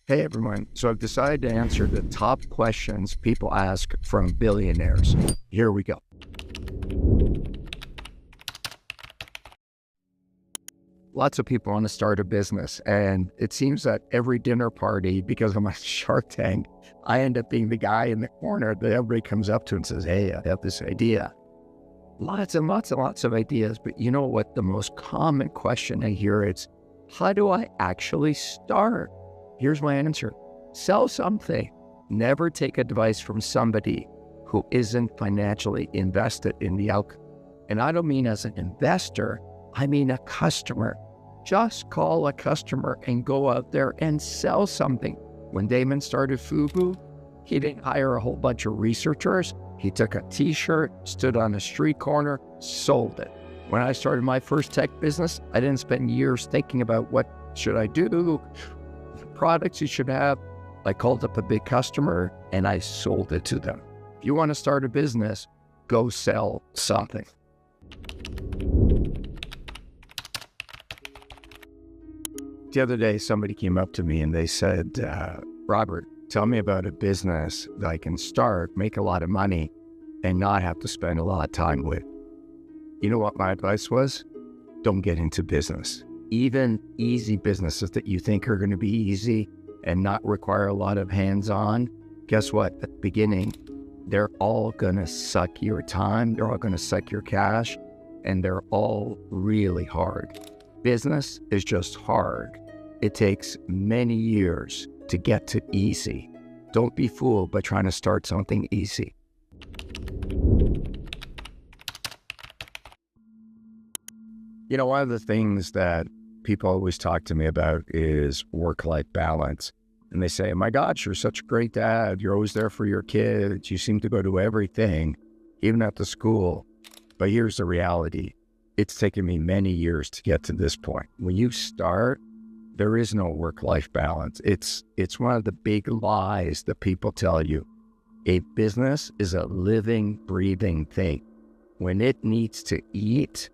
Hey everyone, so I've decided to answer the top questions people ask from billionaires. Here we go. Lots of people want to start a business, and it seems that every dinner party, because of my Shark Tank, I end up being the guy in the corner that everybody comes up to and says, hey, I have this idea. Lots and lots and lots of ideas, but you know what the most common question I hear is, how do I actually start? Here's my answer. Sell something. Never take advice from somebody who isn't financially invested in the outcome. And I don't mean as an investor, I mean a customer. Just call a customer and go out there and sell something. When Damon started FUBU, he didn't hire a whole bunch of researchers. He took a t-shirt, stood on a street corner, sold it. When I started my first tech business, I didn't spend years thinking about what should I do, products you should have. I called up a big customer and I sold it to them. If you want to start a business, go sell something. The other day, somebody came up to me and they said, Robert, tell me about a business that I can start, make a lot of money, and not have to spend a lot of time with. You know what my advice was? Don't get into business. Even easy businesses that you think are going to be easy and not require a lot of hands-on, guess what? At the beginning, they're all going to suck your time, they're all going to suck your cash, and they're all really hard. Business is just hard. It takes many years to get to easy. Don't be fooled by trying to start something easy. You know, one of the things that people always talk to me about is work-life balance. And they say, my gosh, you're such a great dad. You're always there for your kids. You seem to go to everything, even at the school. But here's the reality. It's taken me many years to get to this point. When you start, there is no work-life balance. It's one of the big lies that people tell you. A business is a living, breathing thing. When it needs to eat,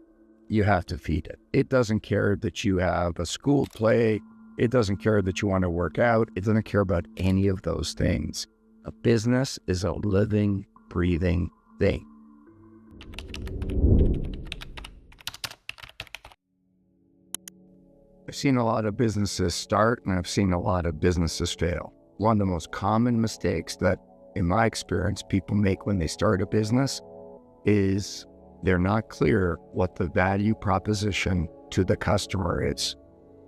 you have to feed it. It doesn't care that you have a school play. It doesn't care that you want to work out. It doesn't care about any of those things. A business is a living, breathing thing. I've seen a lot of businesses start and I've seen a lot of businesses fail. One of the most common mistakes that, in my experience, people make when they start a business is they're not clear what the value proposition to the customer is.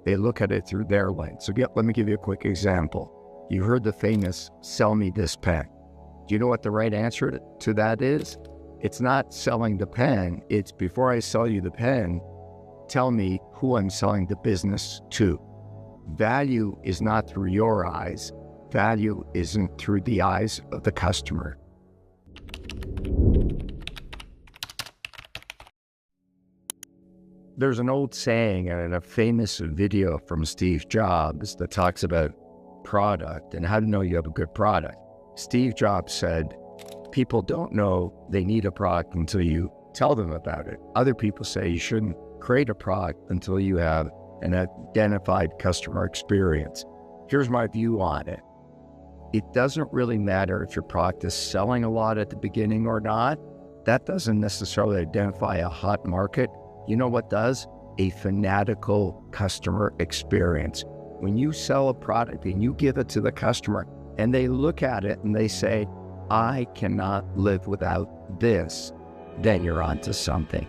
They look at it through their lens. So let me give you a quick example. You heard the famous, sell me this pen. Do you know what the right answer to that is? It's not selling the pen. It's before I sell you the pen, tell me who I'm selling the business to. Value is not through your eyes. Value isn't through the eyes of the customer. There's an old saying and a famous video from Steve Jobs that talks about product and how to know you have a good product. Steve Jobs said, people don't know they need a product until you tell them about it. Other people say you shouldn't create a product until you have an identified customer experience. Here's my view on it. It doesn't really matter if your product is selling a lot at the beginning or not. That doesn't necessarily identify a hot market. You know what does? A fanatical customer experience. When you sell a product and you give it to the customer and they look at it and they say, I cannot live without this, then you're onto something.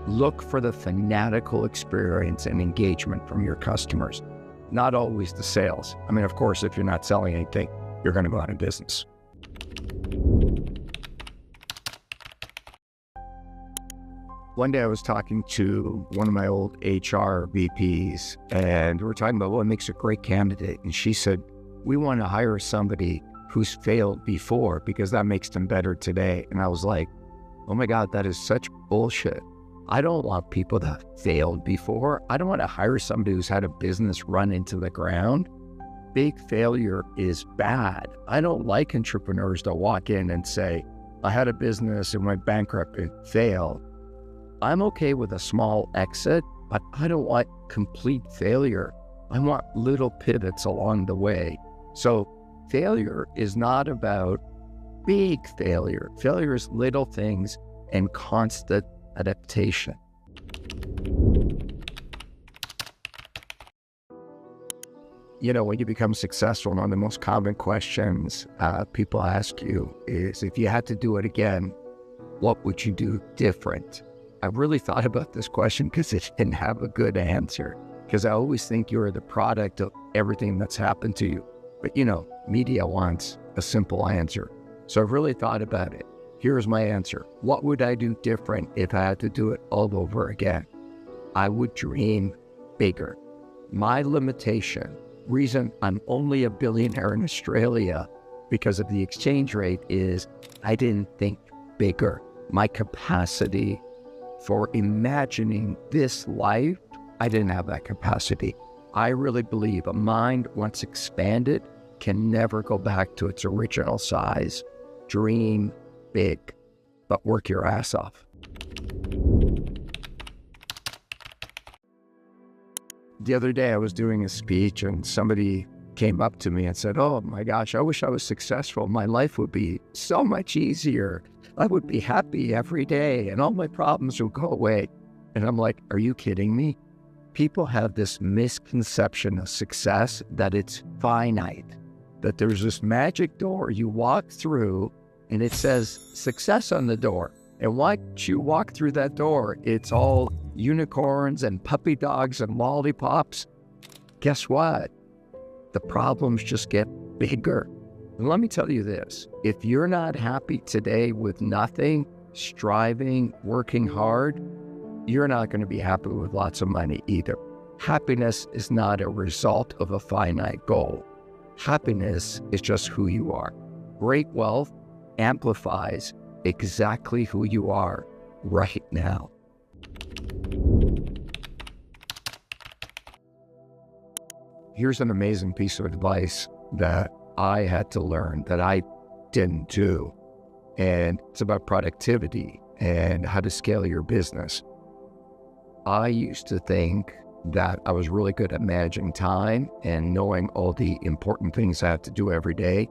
Look for the fanatical experience and engagement from your customers, not always the sales. I mean, of course, if you're not selling anything, you're going to go out of business. One day I was talking to one of my old HR VPs and we were talking about what makes a great candidate. And she said, we want to hire somebody who's failed before because that makes them better today. And I was like, oh my God, that is such bullshit. I don't want people that failed before. I don't want to hire somebody who's had a business run into the ground. Big failure is bad. I don't like entrepreneurs that walk in and say, I had a business, it went bankrupt, it failed. I'm okay with a small exit, but I don't want complete failure. I want little pivots along the way. So failure is not about big failure. Failure is little things and constant adaptation. You know, when you become successful, one of the most common questions people ask you is, if you had to do it again, what would you do different? I really thought about this question because it didn't have a good answer, because I always think you're the product of everything that's happened to you. But you know, media wants a simple answer. So I've really thought about it. Here's my answer. What would I do different if I had to do it all over again? I would dream bigger. My limitation, reason I'm only a billionaire in Australia because of the exchange rate, is I didn't think bigger. My capacity for imagining this life, I didn't have that capacity. I really believe a mind, once expanded, can never go back to its original size. Dream big, but work your ass off. The other day I was doing a speech and somebody came up to me and said, "Oh my gosh, I wish I was successful. My life would be so much easier. I would be happy every day and all my problems would go away." And I'm like, are you kidding me? People have this misconception of success that it's finite, that there's this magic door you walk through and it says success on the door. And once you walk through that door, it's all unicorns and puppy dogs and lollipops. Guess what? The problems just get bigger. And let me tell you this, if you're not happy today with nothing, striving, working hard, you're not going to be happy with lots of money either. Happiness is not a result of a finite goal. Happiness is just who you are. Great wealth amplifies exactly who you are right now. Here's an amazing piece of advice that I had to learn that I didn't do. And it's about productivity and how to scale your business. I used to think that I was really good at managing time and knowing all the important things I have to do every day.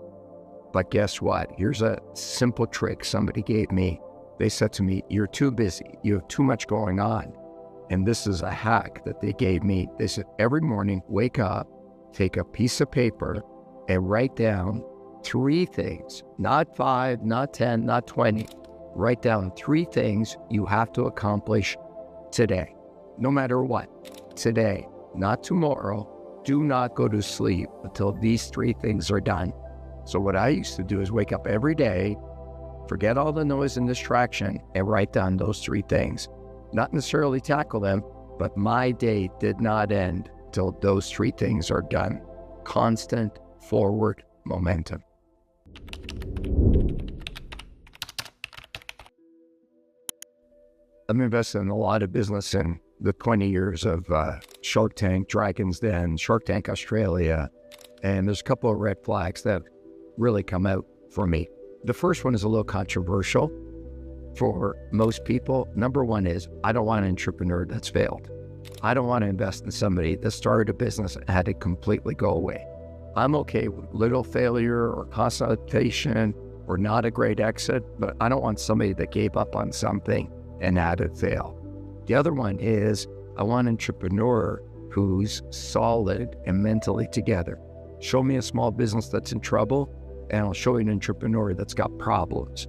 But guess what? Here's a simple trick somebody gave me. They said to me, "You're too busy. You have too much going on." And this is a hack that they gave me. They said, every morning, wake up, take a piece of paper and write down 3 things, not 5, not 10, not 20. Write down 3 things you have to accomplish today, no matter what. Today, not tomorrow. Do not go to sleep until these 3 things are done. So what I used to do is wake up every day, forget all the noise and distraction, and write down those 3 things. Not necessarily tackle them, but my day did not end till those 3 things are done. Constant forward momentum. I'm invested in a lot of business in the 20 years of Shark Tank, Dragon's Den, Shark Tank Australia, and there's a couple of red flags that really come out for me. The first one is a little controversial for most people. Number one is, I don't want an entrepreneur that's failed. I don't want to invest in somebody that started a business and had it completely go away. I'm okay with little failure or consultation or not a great exit, but I don't want somebody that gave up on something and had it fail. The other one is, I want an entrepreneur who's solid and mentally together. Show me a small business that's in trouble, and I'll show you an entrepreneur that's got problems.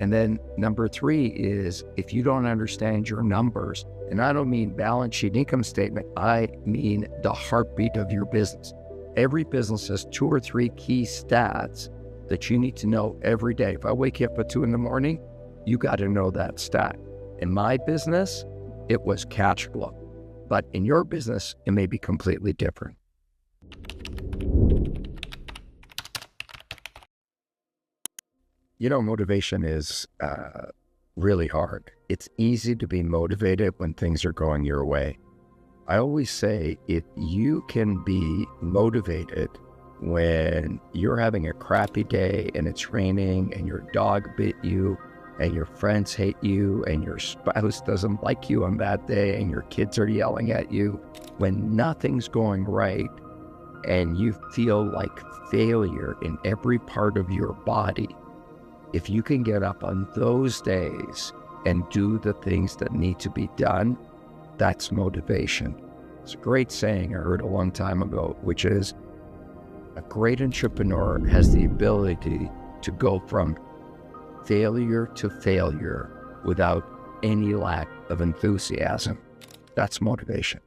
And then number 3 is, if you don't understand your numbers, and I don't mean balance sheet, income statement, I mean the heartbeat of your business. Every business has 2 or 3 key stats that you need to know every day. If I wake you up at 2 in the morning, you got to know that stat. In my business, it was cash flow. But in your business, it may be completely different. You know, motivation is really hard. It's easy to be motivated when things are going your way. I always say, if you can be motivated when you're having a crappy day and it's raining and your dog bit you and your friends hate you and your spouse doesn't like you on that day and your kids are yelling at you, when nothing's going right and you feel like failure in every part of your body, if you can get up on those days and do the things that need to be done, that's motivation. It's a great saying I heard a long time ago, which is a great entrepreneur has the ability to go from failure to failure without any lack of enthusiasm. That's motivation.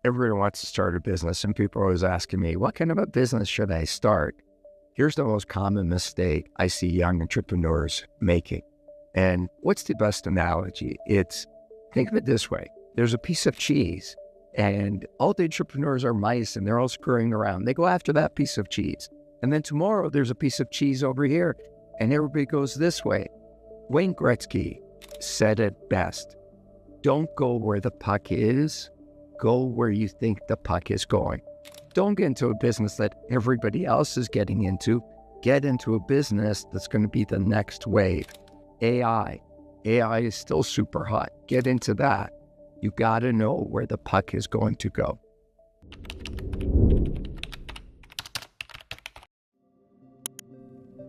Everyone wants to start a business, and people are always asking me, what kind of a business should I start? Here's the most common mistake I see young entrepreneurs making. And what's the best analogy? Think of it this way. There's a piece of cheese, and all the entrepreneurs are mice, and they're all screwing around. They go after that piece of cheese. And then tomorrow, there's a piece of cheese over here, and everybody goes this way. Wayne Gretzky said it best. Don't go where the puck is. Go where you think the puck is going. Don't get into a business that everybody else is getting into. Get into a business that's going to be the next wave. AI. AI is still super hot. Get into that. You got to know where the puck is going to go.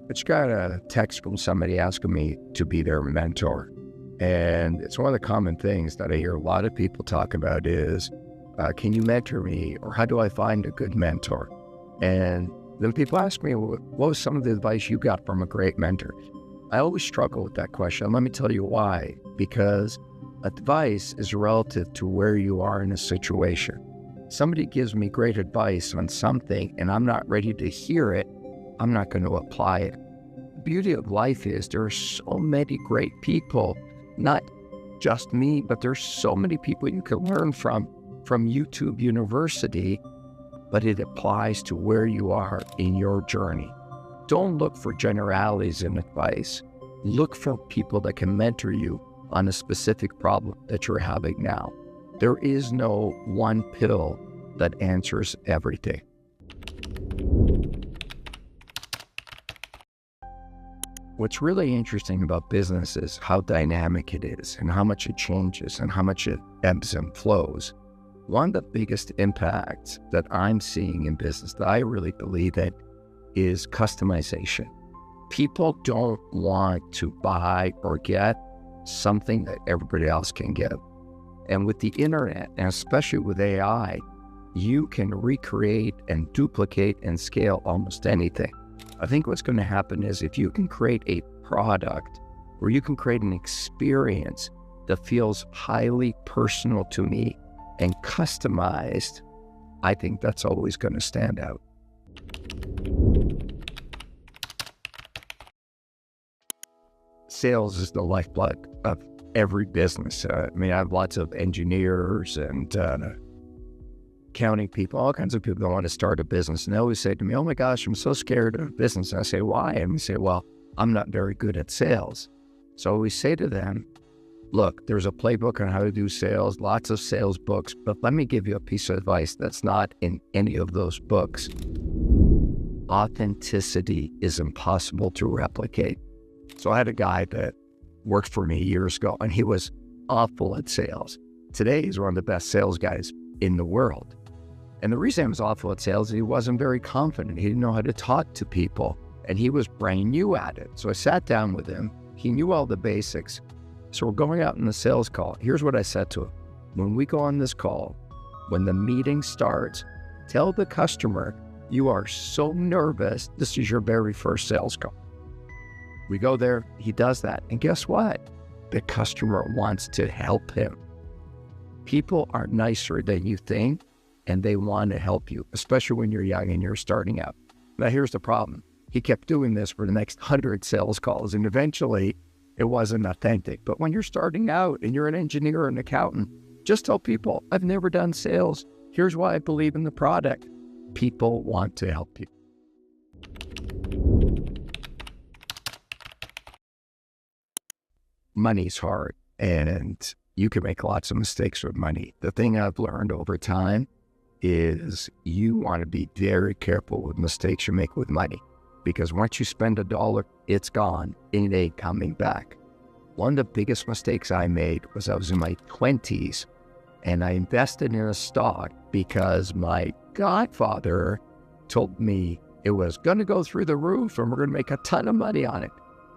I just got a text from somebody asking me to be their mentor. And it's one of the common things that I hear a lot of people talk about is, can you mentor me? Or how do I find a good mentor? And then people ask me, what was some of the advice you got from a great mentor? I always struggle with that question. Let me tell you why. Because advice is relative to where you are in a situation. Somebody gives me great advice on something and I'm not ready to hear it, I'm not going to apply it. The beauty of life is there are so many great people, not just me, but there's so many people you can learn from YouTube University, but it applies to where you are in your journey. Don't look for generalities in advice. Look for people that can mentor you on a specific problem that you're having now. There is no one pill that answers everything. What's really interesting about business is how dynamic it is and how much it changes and how much it ebbs and flows. One of the biggest impacts that I'm seeing in business that I really believe in is customization. People don't want to buy or get something that everybody else can get. And with the internet, and especially with AI, you can recreate and duplicate and scale almost anything. I think what's going to happen is if you can create a product or you can create an experience that feels highly personal to me and customized, I think that's always going to stand out. Sales is the lifeblood of every business. I have lots of engineers and accounting people, all kinds of people that want to start a business. And they always say to me, oh my gosh, I'm so scared of business. And I say, why? And they say, well, I'm not very good at sales. So we say to them, look, there's a playbook on how to do sales, lots of sales books, but let me give you a piece of advice that's not in any of those books. Authenticity is impossible to replicate. So I had a guy that worked for me years ago, and he was awful at sales. Today, he's one of the best sales guys in the world. And the reason he was awful at sales is he wasn't very confident. He didn't know how to talk to people, and he was brand new at it. So I sat down with him. He knew all the basics. So we're going out in the sales call. Here's what I said to him. When we go on this call, when the meeting starts, tell the customer you are so nervous, this is your very first sales call. We go there, he does that. And guess what? The customer wants to help him. People are nicer than you think, and they want to help you, especially when you're young and you're starting out. Now, here's the problem. He kept doing this for the next 100 sales calls, and eventually it wasn't authentic. But when you're starting out and you're an engineer or an accountant, just tell people, I've never done sales. Here's why I believe in the product. People want to help you. Money's hard, and you can make lots of mistakes with money. The thing I've learned over time is you want to be very careful with mistakes you make with money, because once you spend $1, it's gone. It ain't coming back. One of the biggest mistakes I made was I was in my 20s and I invested in a stock because my godfather told me it was going to go through the roof and we're going to make a ton of money on it.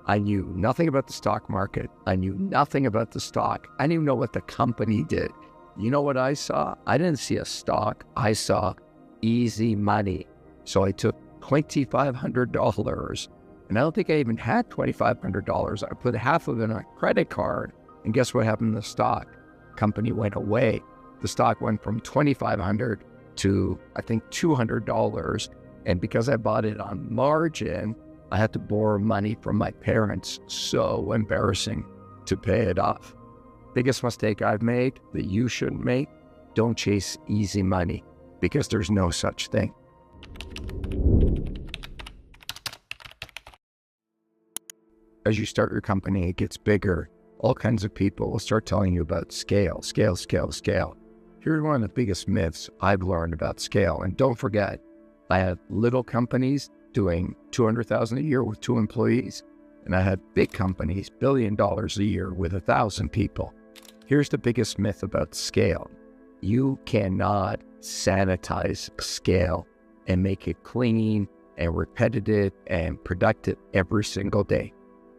I knew nothing about the stock market. I knew nothing about the stock. I didn't even know what the company did. You know what I saw? I didn't see a stock. I saw easy money. So I took $2,500, and I don't think I even had $2,500. I put half of it on a credit card, and guess what happened to the stock? Company went away. The stock went from $2,500 to, I think, $200. And because I bought it on margin, I had to borrow money from my parents. So embarrassing to pay it off. Biggest mistake I've made that you shouldn't make: don't chase easy money, because there's no such thing. As you start your company, it gets bigger. All kinds of people will start telling you about scale, scale, scale, scale. Here's one of the biggest myths I've learned about scale. And don't forget, I had little companies doing $200,000 a year with 2 employees. And I had big companies, $1 billion a year with 1,000 people. Here's the biggest myth about scale. You cannot sanitize scale and make it clean and repetitive and productive every single day.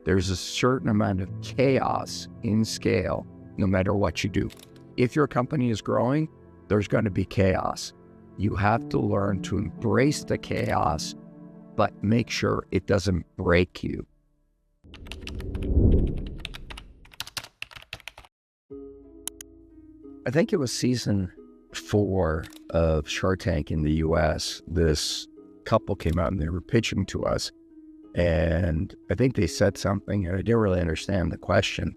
There's a certain amount of chaos in scale, no matter what you do. If your company is growing, there's going to be chaos. You have to learn to embrace the chaos, but make sure it doesn't break you. I think it was season 4 of Shark Tank in the US. This couple came out and they were pitching to us. And I think they said something, and I didn't really understand the question.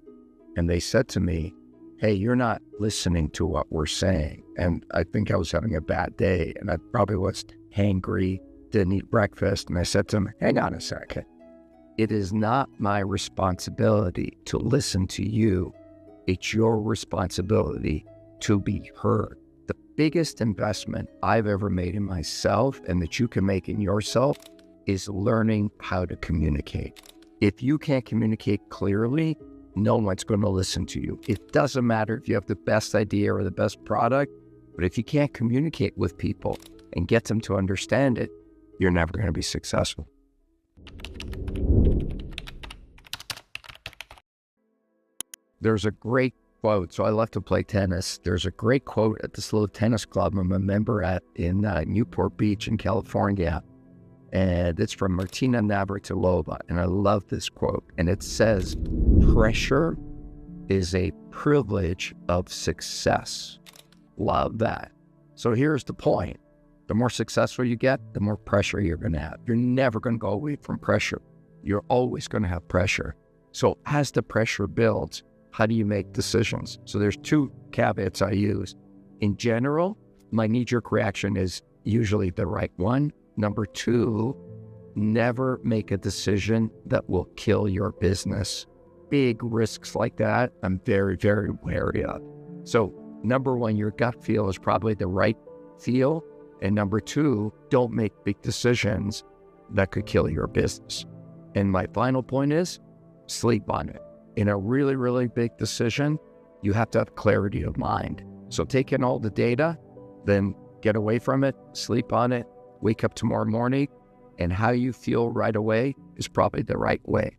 And they said to me, "Hey, you're not listening to what we're saying." And I think I was having a bad day, and I probably was hangry, didn't eat breakfast. And I said to them, "Hang on a second. It is not my responsibility to listen to you. It's your responsibility to be heard." The biggest investment I've ever made in myself, and that you can make in yourself, is learning how to communicate. If you can't communicate clearly, no one's going to listen to you. It doesn't matter if you have the best idea or the best product, but if you can't communicate with people and get them to understand it, you're never going to be successful. There's a great quote. So I love to play tennis. There's a great quote at this little tennis club I'm a member at in Newport Beach in California. And it's from Martina Navratilova. And I love this quote. And it says, "Pressure is a privilege of success." Love that. So here's the point. The more successful you get, the more pressure you're going to have. You're never going to go away from pressure. You're always going to have pressure. So as the pressure builds, how do you make decisions? So there's 2 caveats I use. In general, my knee-jerk reaction is usually the right one. Number 2, never make a decision that will kill your business. Big risks like that, I'm very, very wary of. So number 1, your gut feel is probably the right feel. And number 2, don't make big decisions that could kill your business. And my final point is, sleep on it. In a really, really big decision, you have to have clarity of mind. So take in all the data, then get away from it, sleep on it, wake up tomorrow morning, and how you feel right away is probably the right way.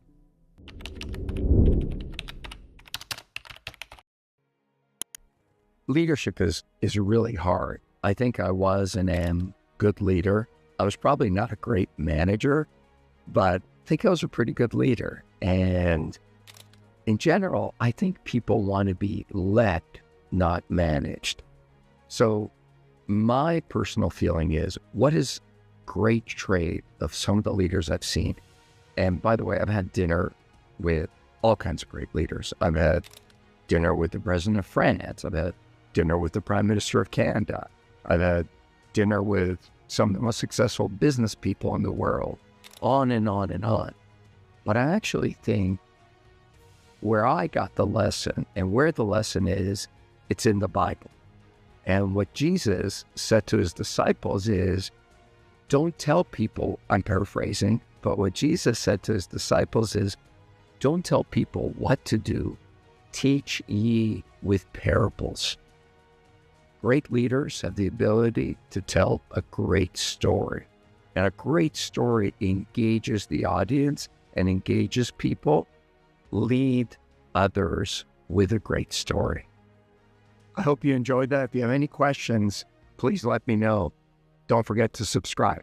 Leadership is really hard. I think I was and am a good leader. I was probably not a great manager, but I think I was a pretty good leader. And in general, I think people want to be led, not managed. So my personal feeling is, what is great trait of some of the leaders I've seen? And by the way, I've had dinner with all kinds of great leaders. I've had dinner with the president of France. I've had dinner with the prime minister of Canada. I've had dinner with some of the most successful business people in the world, on and on and on. But I actually think where I got the lesson, and where the lesson is, it's in the Bible. And what Jesus said to his disciples is, don't tell people, I'm paraphrasing, but what Jesus said to his disciples is, Don't tell people what to do. Teach ye with parables. Great leaders have the ability to tell a great story. And a great story engages the audience and engages people. Lead others with a great story. I hope you enjoyed that. If you have any questions, please let me know. Don't forget to subscribe.